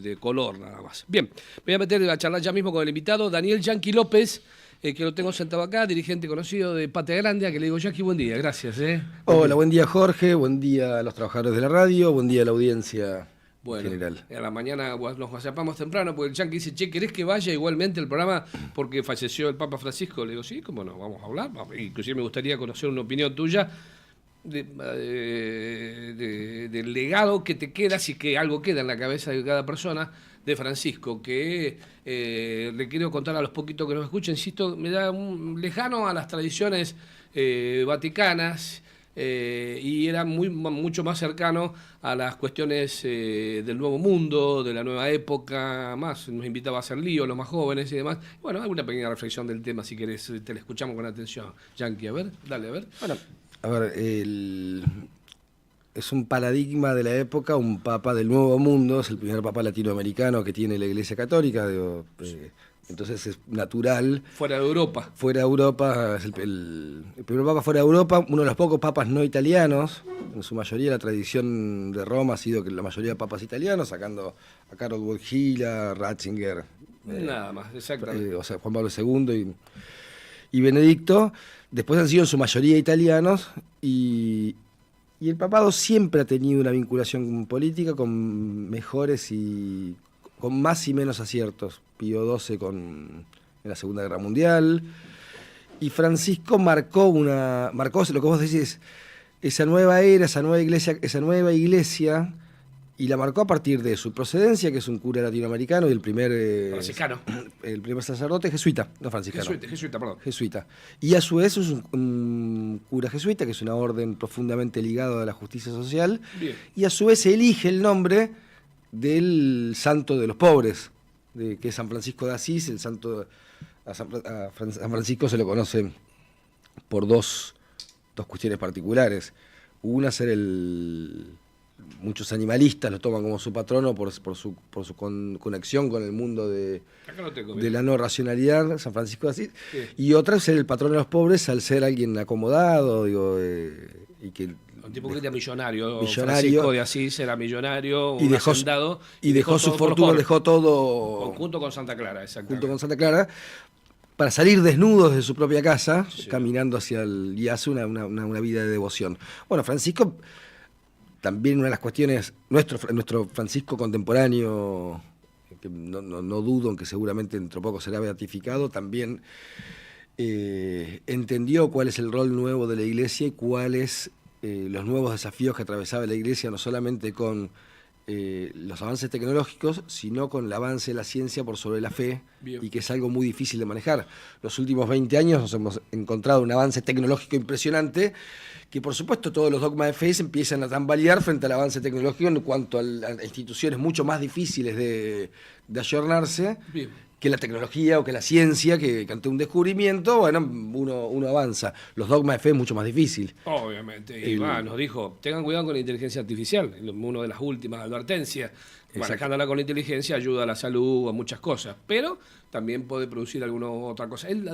de color nada más. Bien, voy a meter a charlar ya mismo con el invitado, Daniel Yanqui López, que lo tengo sentado acá, dirigente conocido de Patria Grande, a que le digo, Yanqui, buen día, gracias. Hola, buen día Jorge, buen día a los trabajadores de la radio, buen día a la audiencia en general. A la mañana nos whatsappamos temprano porque el Yanqui dice, che, ¿querés que vaya igualmente el programa porque falleció el Papa Francisco? Le digo, sí, cómo no, vamos a hablar. Inclusive me gustaría conocer una opinión tuya del legado que te queda, si que algo queda en la cabeza de cada persona, de Francisco, que le quiero contar a los poquitos que nos escuchan, insisto, me da lejano a las tradiciones vaticanas, y era mucho más cercano a las cuestiones del nuevo mundo, de la nueva época, más nos invitaba a hacer lío, los más jóvenes y demás. Bueno, alguna pequeña reflexión del tema, si querés, te la escuchamos con atención. Yanqui, a ver, dale, a ver. Bueno, a ver, es un paradigma de la época, un papa del nuevo mundo, es el primer papa latinoamericano que tiene la Iglesia Católica, entonces es natural. Fuera de Europa. Fuera de Europa, es el primer papa fuera de Europa, uno de los pocos papas no italianos. En su mayoría la tradición de Roma ha sido que la mayoría de papas italianos, sacando a Karol Wojtyla, Ratzinger. Nada más, exactamente. O sea, Juan Pablo II y Benedicto. Después han sido en su mayoría italianos y el papado siempre ha tenido una vinculación política con mejores y con más y menos aciertos. Pío XII en la Segunda Guerra Mundial. Y Francisco marcó lo que vos decís, esa nueva era, esa nueva iglesia, y la marcó a partir de su procedencia, que es un cura latinoamericano y el primer franciscano. El primer sacerdote jesuita, no franciscano. Jesuita, perdón. Jesuita. Y a su vez es un cura jesuita, que es una orden profundamente ligada a la justicia social. Bien. Y a su vez elige el nombre del santo de los pobres, que es San Francisco de Asís. El santo a San Francisco se lo conoce por dos cuestiones particulares. Una, ser muchos animalistas lo toman como su patrono por su conexión con el mundo de la no racionalidad, San Francisco de Asís. Sí. Y otra, ser el patrono de los pobres al ser alguien acomodado, y que un tipo que era millonario. Millonario. Francisco de Asís era millonario, y dejó su fortuna, dejó todo junto con Santa Clara, exactamente. Junto con Santa Clara, para salir desnudos de su propia casa, sí, caminando y hace una vida de devoción. Bueno, Francisco, también una de las cuestiones, nuestro Francisco contemporáneo, que no dudo en que seguramente dentro de poco será beatificado, también entendió cuál es el rol nuevo de la Iglesia y cuáles los nuevos desafíos que atravesaba la Iglesia, no solamente con los avances tecnológicos, sino con el avance de la ciencia por sobre la fe. Bien. Y que es algo muy difícil de manejar. Los últimos 20 años nos hemos encontrado un avance tecnológico impresionante, que por supuesto todos los dogmas de fe se empiezan a tambalear frente al avance tecnológico en cuanto a instituciones mucho más difíciles de ayornarse. Bien. Que la tecnología o que la ciencia, que ante un descubrimiento, bueno, uno avanza. Los dogmas de fe es mucho más difícil. Obviamente. Y nos dijo, tengan cuidado con la inteligencia artificial, una de las últimas advertencias. Manejándola con la inteligencia ayuda a la salud, a muchas cosas, pero también puede producir alguna otra cosa. Él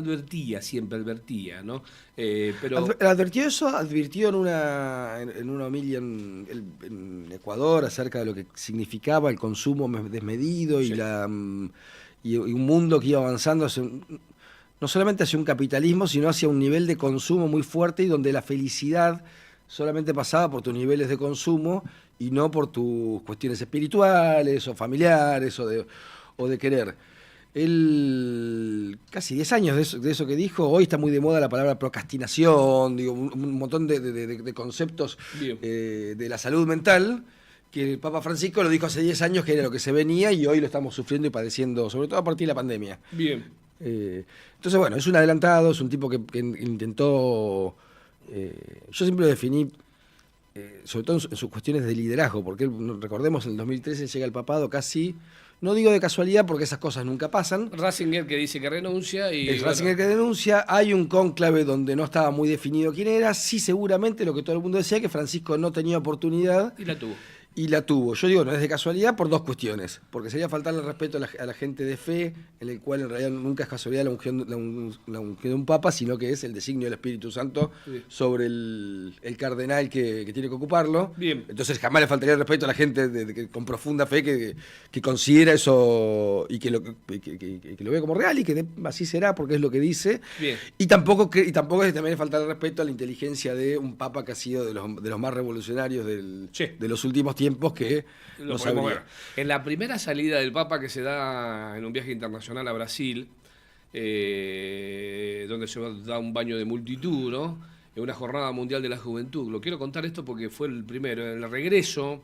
siempre advertía, ¿no? Pero advirtió en una homilia en Ecuador acerca de lo que significaba el consumo desmedido y sí. Y un mundo que iba avanzando no solamente hacia un capitalismo, sino hacia un nivel de consumo muy fuerte y donde la felicidad solamente pasaba por tus niveles de consumo y no por tus cuestiones espirituales o familiares o de querer. Él, casi 10 años de eso que dijo, hoy está muy de moda la palabra procrastinación, un montón de conceptos de la salud mental, que el Papa Francisco lo dijo hace 10 años que era lo que se venía y hoy lo estamos sufriendo y padeciendo, sobre todo a partir de la pandemia. Bien. Entonces, bueno, es un adelantado, es un tipo que intentó... yo siempre lo definí, sobre todo en sus cuestiones de liderazgo, porque recordemos, en el 2013 llega al papado casi... No digo de casualidad porque esas cosas nunca pasan. Ratzinger que dice que renuncia y... Ratzinger que denuncia, hay un cónclave donde no estaba muy definido quién era, sí seguramente lo que todo el mundo decía, que Francisco no tenía oportunidad. Y la tuvo. Y la tuvo. Yo digo, no es de casualidad por dos cuestiones. Porque sería faltarle el respeto a la gente de fe, en el cual en realidad nunca es casualidad la unción de un papa, sino que es el designio del Espíritu Santo sobre el cardenal que tiene que ocuparlo. Bien. Entonces jamás le faltaría el respeto a la gente con profunda fe que considera eso y que lo ve como real y que así será porque es lo que dice. Bien. Y tampoco es también le falta el respeto a la inteligencia de un papa que ha sido de los más revolucionarios de los últimos tiempos que lo podemos ver. En la primera salida del Papa que se da en un viaje internacional a Brasil, donde se da un baño de multitud, ¿no? En una jornada mundial de la juventud. Lo quiero contar esto porque fue el primero. En el regreso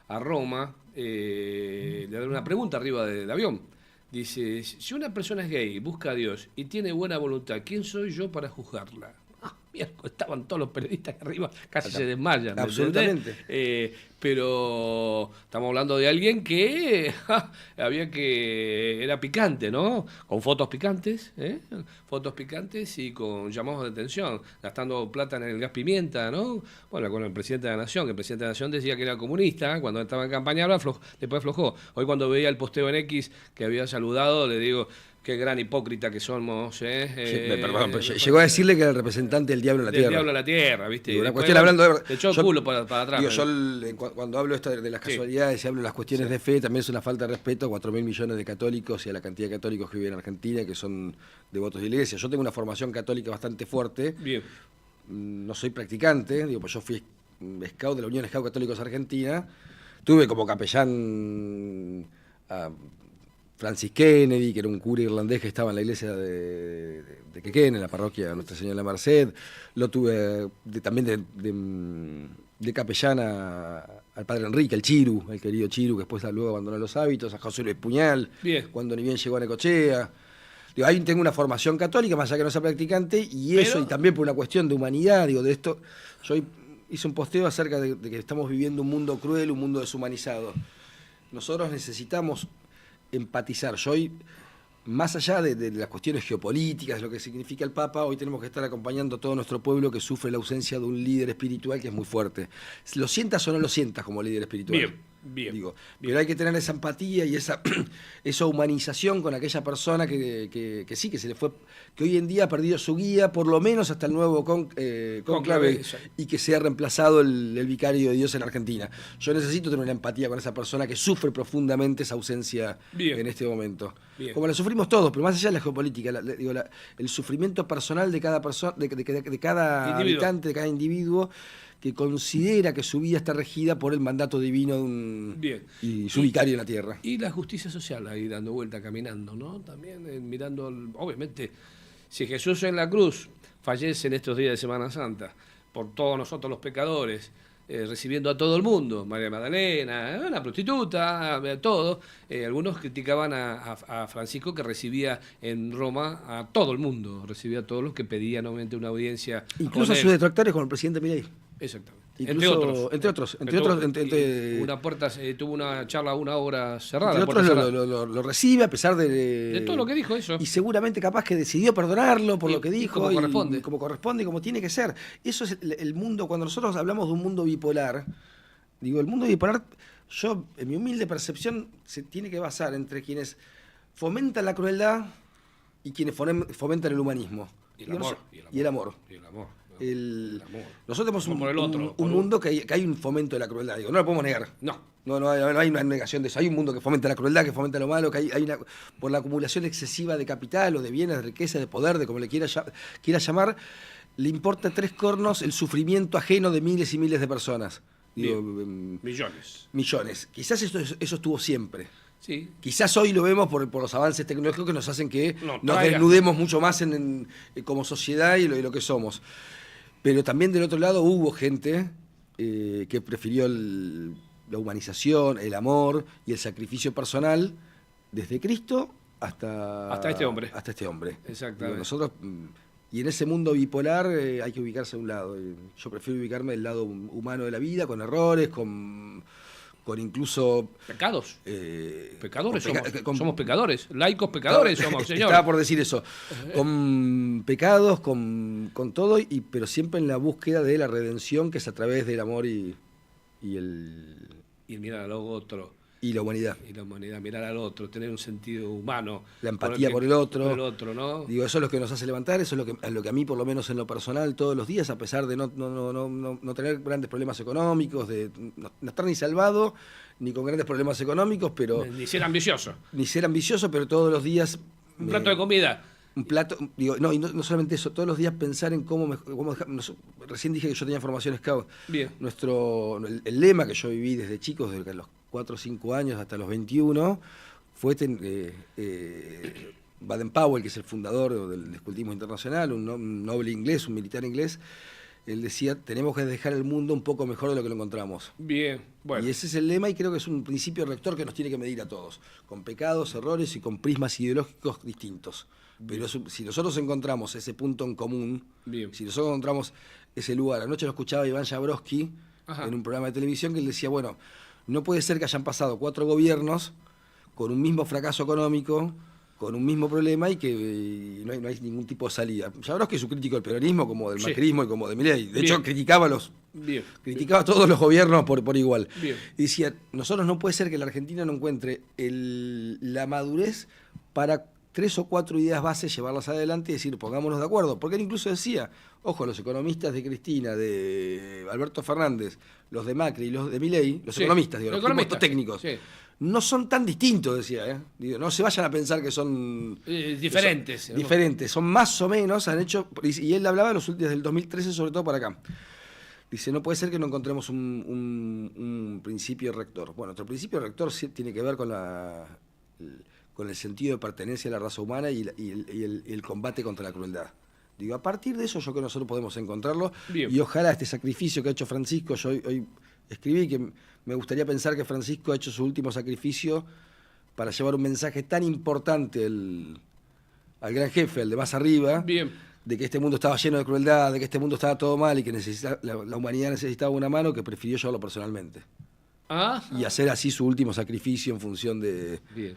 a Roma, le dan una pregunta arriba del avión. Dice, si una persona es gay, busca a Dios y tiene buena voluntad, ¿quién soy yo para juzgarla? Estaban todos los periodistas arriba, casi se desmayan. Absolutamente. Pero estamos hablando de alguien que era picante, ¿no? Con fotos picantes, fotos picantes y con llamados de atención, gastando plata en el gas pimienta, ¿no? Bueno, con el presidente de la Nación, que el presidente de la Nación decía que era comunista, cuando estaba en campaña, después aflojó. Hoy cuando veía el posteo en X que había saludado, le digo, qué gran hipócrita que somos, Perdón, pero llegó a decirle que era el representante del diablo en la tierra. Del diablo en la tierra, ¿viste? Digo, una cuestión hablando de... Te echó el culo para atrás. Digo, cuando hablo esto de las casualidades y hablo de las cuestiones de fe, también es una falta de respeto a 4.000 millones de católicos y a la cantidad de católicos que viven en Argentina, que son devotos de iglesia. Yo tengo una formación católica bastante fuerte. Bien. No soy practicante, digo, pues yo fui scout de la Unión Scout Católicos Argentina. Tuve como capellán a Francis Kennedy, que era un cura irlandés que estaba en la iglesia de Quequén, en la parroquia Nuestra Señora de la Merced. Lo tuve también de capellán al padre Enrique, el Chiru, el querido Chiru, que después luego abandonó los hábitos, a José Luis Puñal, cuando ni bien llegó a Necochea. Digo, ahí tengo una formación católica, más allá que no sea practicante, y eso, y también por una cuestión de humanidad, digo, de esto, yo hice un posteo acerca de que estamos viviendo un mundo cruel, un mundo deshumanizado. Nosotros necesitamos empatizar. Yo hoy, más allá de las cuestiones geopolíticas, de lo que significa el Papa, hoy tenemos que estar acompañando a todo nuestro pueblo que sufre la ausencia de un líder espiritual que es muy fuerte. Lo sientas o no lo sientas como líder espiritual. Bien. Digo, pero hay que tener esa empatía y esa humanización con aquella persona que sí, que se le fue, que hoy en día ha perdido su guía, por lo menos hasta el nuevo conclave, y que sea reemplazado el vicario de Dios en Argentina. Yo necesito tener una empatía con esa persona que sufre profundamente esa ausencia en este momento. Como la sufrimos todos, pero más allá de la geopolítica, el sufrimiento personal de cada persona, de cada habitante, de cada individuo, que considera que su vida está regida por el mandato divino y su vicario en la tierra. Y la justicia social ahí dando vuelta, caminando, ¿no? También mirando, obviamente, si Jesús en la cruz fallece en estos días de Semana Santa, por todos nosotros los pecadores, recibiendo a todo el mundo, María Magdalena, una prostituta, todo. Algunos criticaban a Francisco, que recibía en Roma a todo el mundo, recibía a todos los que pedían obviamente una audiencia. Incluso a sus detractores con el presidente Milei. Exactamente. Incluso, entre otros. Tuvo una charla 1 hora cerrada. Entre otros lo recibe a pesar de todo lo que dijo eso. Y seguramente capaz que decidió perdonarlo por lo que dijo. Como corresponde y como tiene que ser. Eso es el mundo, cuando nosotros hablamos de un mundo bipolar, digo, el mundo bipolar, yo, en mi humilde percepción, se tiene que basar entre quienes fomentan la crueldad y quienes fomentan el humanismo. Y el amor. Nosotros tenemos un mundo que hay un fomento de la crueldad, digo, no lo podemos negar. No hay una negación de eso. Hay un mundo que fomenta la crueldad, que fomenta lo malo, que hay por la acumulación excesiva de capital o de bienes, de riqueza, de poder, de como le quiera llamar, le importa 3 cornos el sufrimiento ajeno de miles y miles de personas. Digo, millones. Quizás eso estuvo siempre. Sí. Quizás hoy lo vemos por los avances tecnológicos que nos hacen que nos desnudemos mucho más como sociedad y lo que somos. Pero también del otro lado hubo gente que prefirió la humanización, el amor y el sacrificio personal desde Cristo hasta este hombre. Exactamente. Digo, nosotros, y en ese mundo bipolar hay que ubicarse a un lado. Yo prefiero ubicarme del lado humano de la vida, con errores, con incluso... Pecados. Pecadores somos pecadores. Laicos pecadores somos, señor. Estaba por decir eso. Con pecados, con todo, pero siempre en la búsqueda de la redención, que es a través del amor y y mirar al otro. Y la humanidad. Y la humanidad, mirar al otro, tener un sentido humano. La empatía por el otro. Por el otro, ¿no? Digo, eso es lo que nos hace levantar, eso es lo que a mí, por lo menos en lo personal, todos los días, a pesar de no tener grandes problemas económicos, de no estar ni salvado, ni con grandes problemas económicos, pero... Ni ser ambicioso. Ni ser ambicioso, pero todos los días... Un plato de comida. Un plato, digo, no, y no solamente eso, todos los días pensar en recién dije que yo tenía formación Scout. Bien. El lema que yo viví desde chicos, desde los 4 o 5 años hasta los 21, fue Baden-Powell, que es el fundador del escultismo internacional, un noble inglés, un militar inglés. Él decía, tenemos que dejar el mundo un poco mejor de lo que lo encontramos. Bien, bueno. Y ese es el lema, y creo que es un principio rector que nos tiene que medir a todos, con pecados, errores y con prismas ideológicos distintos. Pero si nosotros encontramos ese punto en común, bien, si nosotros encontramos ese lugar, anoche lo escuchaba Iván Jabrowski en un programa de televisión, que él decía, bueno, no puede ser que hayan pasado 4 gobiernos con un mismo fracaso económico, con un mismo problema, y que no hay ningún tipo de salida. Jabrowski es un crítico del peronismo, como del macrismo y como de Milei. De hecho, criticaba a todos los gobiernos por igual. Bien. Y decía, nosotros no puede ser que la Argentina no encuentre la madurez para 3 o 4 ideas bases, llevarlas adelante y decir, pongámonos de acuerdo. Porque él incluso decía, ojo, los economistas de Cristina, de Alberto Fernández, los de Macri y los de Milei, los economistas, digo, los economistas técnicos, no son tan distintos, decía. Digo, no se vayan a pensar que son diferentes. Diferentes, son más o menos, han hecho, y él hablaba desde el 2013 sobre todo para acá. Dice, no puede ser que no encontremos un principio rector. Bueno, nuestro principio rector sí tiene que ver con el sentido de pertenencia a la raza humana y el combate contra la crueldad. Digo, a partir de eso yo creo que nosotros podemos encontrarlo. Bien. Y ojalá este sacrificio que ha hecho Francisco, yo hoy escribí que me gustaría pensar que Francisco ha hecho su último sacrificio para llevar un mensaje tan importante al gran jefe, al de más arriba, bien, de que este mundo estaba lleno de crueldad, de que este mundo estaba todo mal y que la humanidad necesitaba una mano, que prefirió llevarlo personalmente. Y hacer así su último sacrificio en función de... Bien.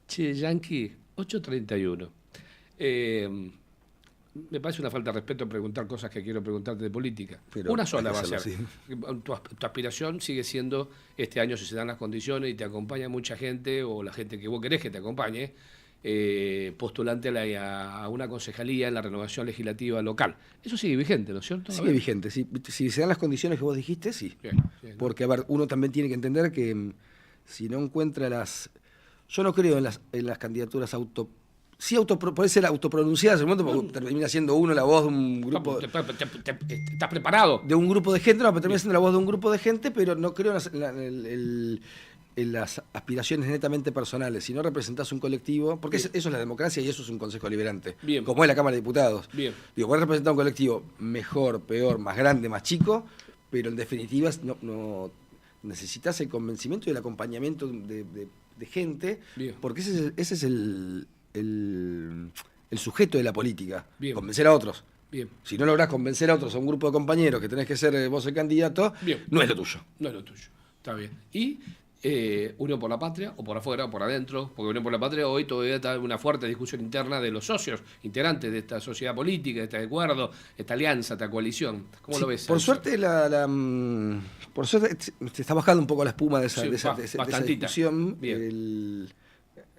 Che, Yankee, 8:31. Me parece una falta de respeto preguntar cosas que quiero preguntarte de política. Pero una sola va a ser. Sí. Tu aspiración sigue siendo, este año, si se dan las condiciones y te acompaña mucha gente, o la gente que vos querés que te acompañe, postulante a una concejalía en la renovación legislativa local. Eso sigue vigente, ¿no es cierto? Sigue vigente, sí. Si se dan las condiciones que vos dijiste, sí. Bien, porque, a ver, uno también tiene que entender que si no encuentra yo no creo en las candidaturas puede ser autopronunciadas, en el momento porque termina siendo uno la voz de un grupo... ¿Estás preparado? De un grupo de gente, no, pero termina siendo la voz de un grupo de gente, pero no creo en las aspiraciones netamente personales. Si no representás un colectivo, porque eso es la democracia y eso es un consejo deliberante, bien, como es la Cámara de Diputados. Bien. Digo, puedes representar un colectivo mejor, peor, más grande, más chico, pero en definitiva no necesitas el convencimiento y el acompañamiento de gente, bien, porque ese es el sujeto de la política, bien, convencer a otros. Bien. Si no lográs convencer a otros, a un grupo de compañeros que tenés que ser vos el candidato, bien, no es lo tuyo. No es lo tuyo, está bien. Y Unión por la Patria, o por afuera, o por adentro, porque Unión por la Patria hoy todavía está en una fuerte discusión interna de los socios, integrantes de esta sociedad política, de este acuerdo, esta alianza, esta coalición. ¿Cómo lo ves? Por suerte, por suerte se está bajando un poco la espuma de esa discusión.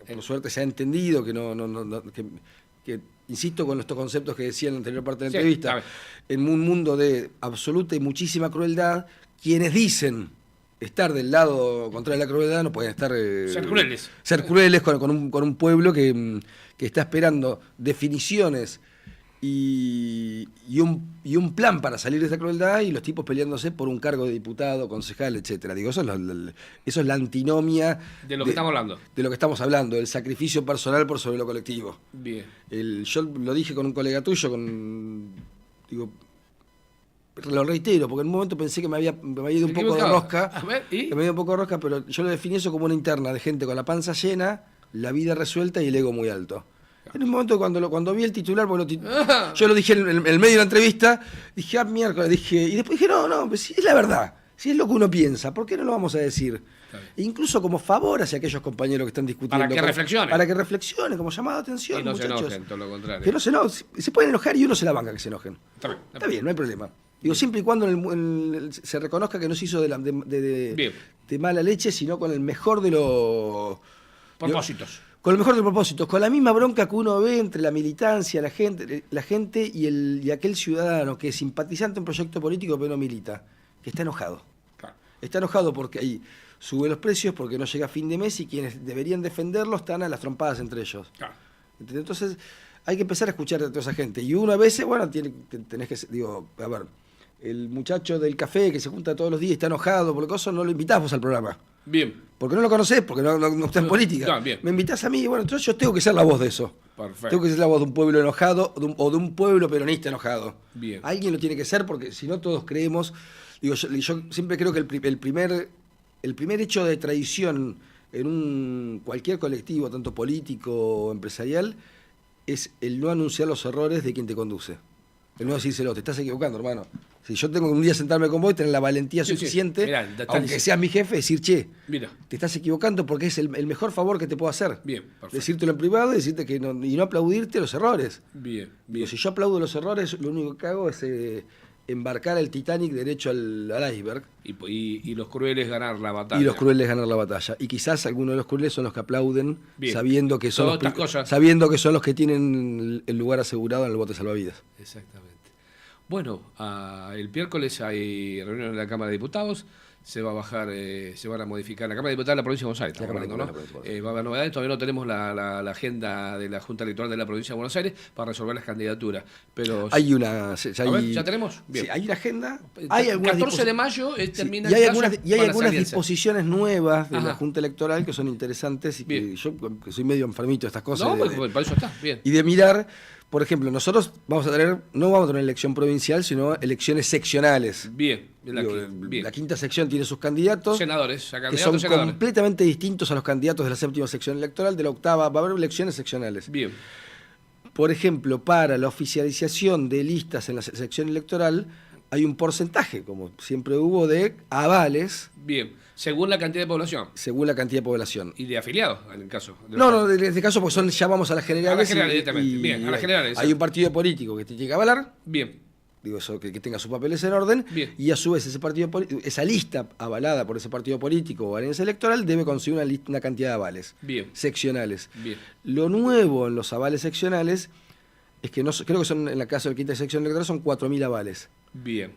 Por suerte se ha entendido que insisto con estos conceptos que decía en la anterior parte de la entrevista, en un mundo de absoluta y muchísima crueldad, quienes dicen estar del lado contrario de la crueldad no pueden estar... Ser crueles con un pueblo que está esperando definiciones y un plan para salir de esa crueldad, y los tipos peleándose por un cargo de diputado, concejal, etcétera. Digo, eso es la antinomia de lo que estamos hablando. De lo que estamos hablando, el sacrificio personal por sobre lo colectivo. Bien. Yo lo dije con un colega tuyo, lo reitero, porque en un momento pensé que me había ido un poco de rosca. A ver, ¿y? Que me había ido un poco de rosca, pero yo lo definí eso como una interna de gente con la panza llena, la vida resuelta y el ego muy alto. En un momento cuando vi el titular, yo lo dije en el medio de la entrevista, dije, miércoles, y después dije, no, pues si es la verdad, si es lo que uno piensa, ¿por qué no lo vamos a decir? Incluso como favor hacia aquellos compañeros que están discutiendo. Para que reflexionen. Para que reflexionen, como llamado de atención, y no muchachos. se enojen, todo lo contrario. Que no se pueden enojar y uno se la banca que se enojen. Está bien, no hay problema. Digo, siempre y cuando se reconozca que no se hizo de mala leche, sino con el mejor de los propósitos. Con el mejor de los propósitos, con la misma bronca que uno ve entre la militancia, la gente y aquel ciudadano que es simpatizante en un proyecto político pero no milita, que está enojado. Claro. Está enojado porque ahí sube los precios, porque no llega a fin de mes y quienes deberían defenderlo están a las trompadas entre ellos. Claro. Entonces hay que empezar a escuchar a toda esa gente. Y uno a veces, bueno, tenés que, digo, a ver, el muchacho del café que se junta todos los días y está enojado por cosas, no lo invitás vos al programa. Bien. Porque no lo conocés, porque no está en política. Bien. Me invitás a mí, bueno, entonces yo tengo que ser la voz de eso. Perfecto. Tengo que ser la voz de un pueblo enojado o de un pueblo peronista enojado. Bien. Alguien lo tiene que ser, porque si no todos creemos. Digo, yo siempre creo que el primer hecho de traición en cualquier colectivo, tanto político o empresarial, es el no anunciar los errores de quien te conduce. El no decírselo, te estás equivocando, hermano. Si yo tengo que un día sentarme con vos y tener la valentía suficiente, Mirá, aunque seas mi jefe, decir, che, mira, te estás equivocando porque es el mejor favor que te puedo hacer. Bien, perfecto. Decírtelo en privado y decirte que no, y no aplaudirte los errores. Bien, bien. Digo, si yo aplaudo los errores, lo único que hago es embarcar el Titanic derecho al iceberg. Y los crueles ganar la batalla. Y los crueles ganar la batalla. Y quizás algunos de los crueles son los que aplauden, bien, sabiendo que son los que tienen el lugar asegurado en el bote salvavidas. Exactamente. Bueno, el miércoles hay reunión en la Cámara de Diputados. Se va a bajar, se van a modificar la Cámara de Diputados de la Provincia de Buenos Aires. Estamos hablando, ¿no? Va a haber novedades. Todavía no tenemos la agenda de la Junta Electoral de la Provincia de Buenos Aires para resolver las candidaturas. Pero hay una. ¿ya tenemos? Bien. Sí, hay una agenda. Hay 14 de mayo termina y hay el algunas disposiciones nuevas de la Junta Electoral que son interesantes y que yo, que soy medio enfermito de estas cosas. No, para eso está. Bien. Y de mirar. Por ejemplo, nosotros no vamos a tener elección provincial, sino elecciones seccionales. Bien. La quinta sección tiene sus candidatos. Senadores, que son completamente distintos a los candidatos de la séptima sección electoral. De la octava va a haber elecciones seccionales. Bien. Por ejemplo, para la oficialización de listas en la sección electoral hay un porcentaje, como siempre hubo, de avales. Bien. Según la cantidad de población. Según la cantidad de población. ¿Y de afiliados, en el caso? No, en este caso porque ya vamos a las generales. A las generales directamente. Bien, a las generales. Hay un partido político que te tiene que avalar. Bien. Digo, eso, que tenga sus papeles en orden. Bien. Y a su vez esa lista avalada por ese partido político o alianza electoral debe conseguir una cantidad de avales. Bien. Seccionales. Bien. Lo nuevo en los avales seccionales es que creo que son, en la caso de la quinta sección electoral, son 4.000 avales. Bien.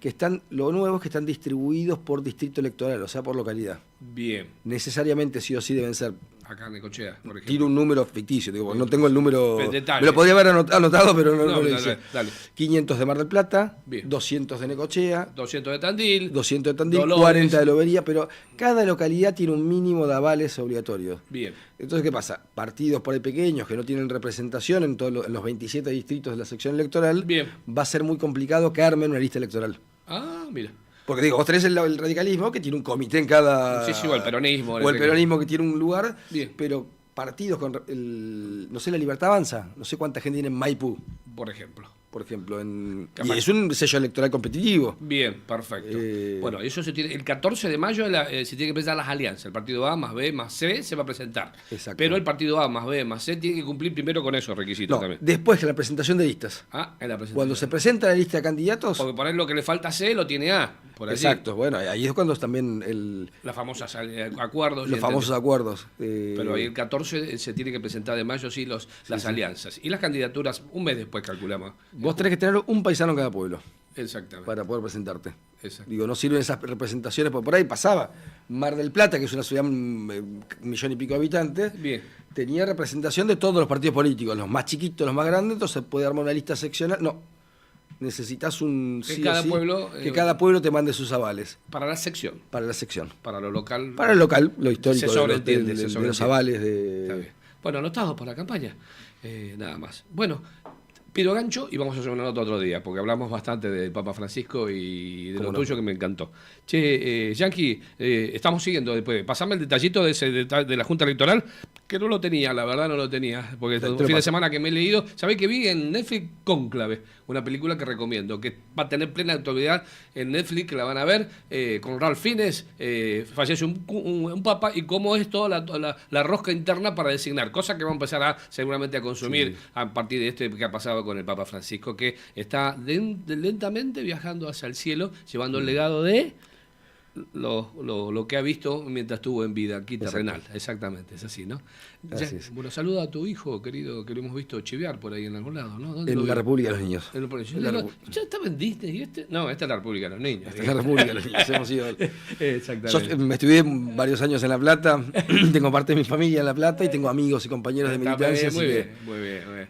Lo nuevo es que están distribuidos por distrito electoral, o sea, por localidad. Bien. Necesariamente sí o sí deben ser. Acá en Necochea, por ejemplo. Tiro un número ficticio, digo, no tengo el número. Detalle. Me lo podría haber anotado, pero no lo hice. Dale. 500 de Mar del Plata, bien. 200 de Necochea, 200 de Tandil, 40 de Lobería, pero cada localidad tiene un mínimo de avales obligatorios. Bien. Entonces, ¿qué pasa? Partidos por ahí pequeños que no tienen representación en los 27 distritos de la sección electoral, bien, va a ser muy complicado que armen una lista electoral. Ah, mira. Porque digo, vos tenés el radicalismo que tiene un comité en cada... Sí, o el peronismo. O el peronismo que tiene un lugar, bien, pero partidos con no sé, la Libertad Avanza, no sé cuánta gente tiene en Maipú. Por ejemplo, y es un sello electoral competitivo. Bien, perfecto. Bueno, eso se tiene. El 14 de mayo se tiene que presentar las alianzas. El partido A más B más C se va a presentar. Exacto. Pero el partido A más B más C tiene que cumplir primero con esos requisitos también. Después de la presentación de listas. En la presentación. Cuando se presenta la lista de candidatos. Porque por ahí lo que le falta a C lo tiene A. Por allí. Exacto, bueno, ahí es cuando también las famosas acuerdos. Los famosos acuerdos. Pero ahí el 14 se tiene que presentar de mayo, sí, las alianzas. Y las candidaturas, un mes después calculamos. Vos tenés que tener un paisano en cada pueblo. Exactamente. Para poder presentarte. Exacto. Digo, no sirven esas representaciones, porque por ahí pasaba. Mar del Plata, que es una ciudad 1,5 millones de habitantes, bien, tenía representación de todos los partidos políticos, los más chiquitos, los más grandes, entonces puede armar una lista seccional. No, necesitas que cada pueblo te mande sus avales. Para la sección. Para la sección. Para lo local. Para lo local, lo histórico de los avales de... Bueno, anotados para la campaña. Nada más. Bueno, pido gancho y vamos a hacer una nota otro día, porque hablamos bastante del Papa Francisco y de lo tuyo que me encantó. Che, Yankee, estamos siguiendo después. Pasame el detallito de la Junta Electoral Que no lo tenía, la verdad no lo tenía, porque Te el lo fin de paso. semana que me he leído, ¿sabés que vi en Netflix Cónclave? Una película que recomiendo, que va a tener plena actualidad en Netflix, que la van a ver, con Ralph Fiennes, fallece un papa, y cómo es toda la rosca interna para designar, cosa que va a empezar seguramente a consumir a partir de esto que ha pasado con el Papa Francisco, que está lentamente viajando hacia el cielo, llevando el legado de... Lo que ha visto mientras estuvo en vida aquí terrenal. Exactamente, es así, ¿no? Así es. Bueno, saluda a tu hijo, querido, que lo hemos visto chivear por ahí en algún lado, ¿no? ¿Dónde lo En la vio? República de los Niños. Yo En la digo, Repu- ¿ya estaba en Disney? ¿Y este? No, esta es la República de los Niños. En la República de los Niños. Hemos ido. Yo Exactamente. me estudié varios años en La Plata, tengo parte de mi familia en La Plata y tengo amigos y compañeros de Está militancia. muy así bien, que muy bien, muy bien.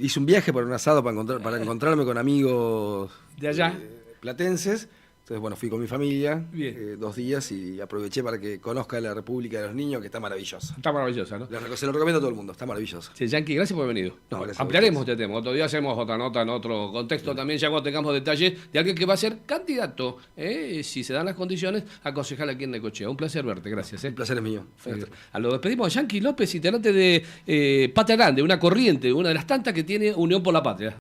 hice un viaje por un asado para encontrarme con amigos De allá. platenses. Entonces, bueno, fui con mi familia Bien. 2 días y aproveché para que conozca la República de los Niños, que está maravillosa. Está maravillosa, ¿no? Se lo recomiendo a todo el mundo, está maravillosa. Sí, Yankee, gracias por haber venido. No, gracias a Ampliaremos ustedes. este tema. Otro día hacemos otra nota en otro contexto también, ya cuando tengamos detalles de alguien que va a ser candidato, si se dan las condiciones, a concejal aquí en Necochea. Un placer verte, gracias. El placer es mío. A lo despedimos a Yankee López, integrante de Patria Grande, una corriente, una de las tantas que tiene Unión por la Patria.